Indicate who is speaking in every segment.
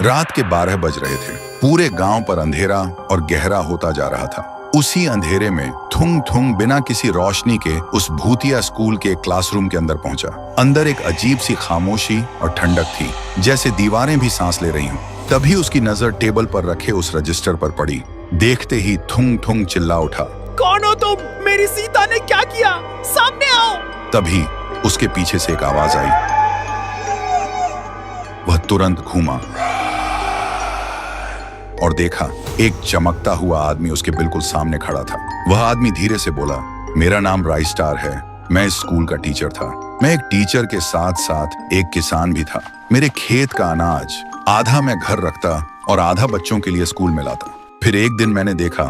Speaker 1: रात के 12 बज रहे थे। पूरे गांव पर अंधेरा और गहरा होता जा रहा था। उसी अंधेरे में थुंग थुंग बिना किसी रोशनी के उस भूतिया स्कूल के क्लासरूम के अंदर पहुंचा। अंदर एक अजीब सी खामोशी और ठंडक थी, जैसे दीवारें भी सांस ले रही हों। तभी उसकी नजर टेबल पर रखे उस रजिस्टर पर पड़ी। देखते ही थुंग थुंग चिल्ला उठा,
Speaker 2: कौन हो तुम? मेरी सीता ने क्या किया? सामने आओ।
Speaker 1: तभी उसके पीछे से एक आवाज आई। वह तुरंत घूमा और देखा एक चमकता हुआ आदमी उसके बिल्कुल सामने खड़ा था। वह आदमी धीरे से बोला, मेरा नाम राइस्टार है, मैं इस स्कूल का टीचर था। मैं एक टीचर के साथ साथ एक किसान भी था। मेरे खेत का अनाज आधा मैं घर रखता और आधा बच्चों के लिए स्कूल में लाता। फिर एक दिन मैंने देखा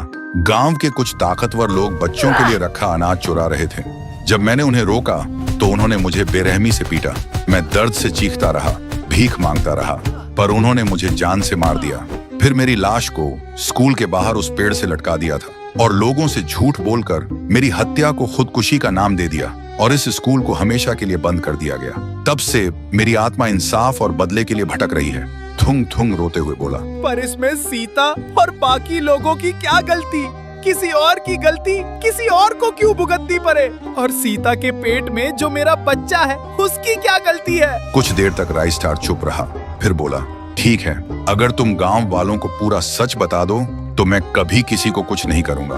Speaker 1: गांव के कुछ ताकतवर लोग बच्चों के लिए रखा अनाज चुरा रहे थे। जब मैंने उन्हें रोका तो उन्होंने मुझे बेरहमी से पीटा। मैं दर्द से चीखता रहा, भीख मांगता रहा, पर उन्होंने मुझे जान से मार दिया। फिर मेरी लाश को स्कूल के बाहर उस पेड़ से लटका दिया था और लोगों से झूठ बोलकर मेरी हत्या को खुदकुशी का नाम दे दिया और इस स्कूल को हमेशा के लिए बंद कर दिया गया। तब से मेरी आत्मा इंसाफ और बदले के लिए भटक रही है। थुंग थुंग रोते हुए बोला,
Speaker 2: पर इसमें सीता और बाकी लोगों की क्या गलती? किसी और की गलती किसी और को क्यों भुगतनी पड़े? और सीता के पेट में जो मेरा बच्चा है उसकी क्या गलती है?
Speaker 1: कुछ देर तक राइस्टार चुप रहा, फिर बोला, ठीक है, अगर तुम गांव वालों को पूरा सच बता दो तो मैं कभी किसी को कुछ नहीं करूंगा।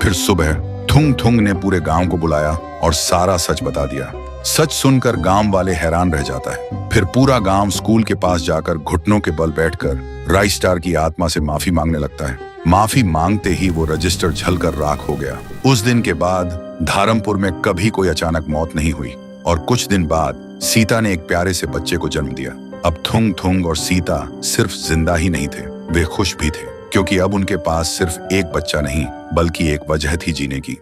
Speaker 1: फिर सुबह थुंग थुंग ने पूरे गांव को बुलाया और सारा सच बता दिया। सच सुनकर गांव वाले हैरान रह जाता है। फिर पूरा गांव स्कूल के पास जाकर घुटनों के बल बैठकर राइस्टार की आत्मा से माफी मांगने लगता है। माफी मांगते ही वो रजिस्टर जलकर राख हो गया। उस दिन के बाद धारमपुर में कभी कोई अचानक मौत नहीं हुई और कुछ दिन बाद सीता ने एक प्यारे से बच्चे को जन्म दिया। अब थुंग थुंग और सीता सिर्फ जिंदा ही नहीं थे, वे खुश भी थे, क्योंकि अब उनके पास सिर्फ एक बच्चा नहीं बल्कि एक वजह थी जीने की।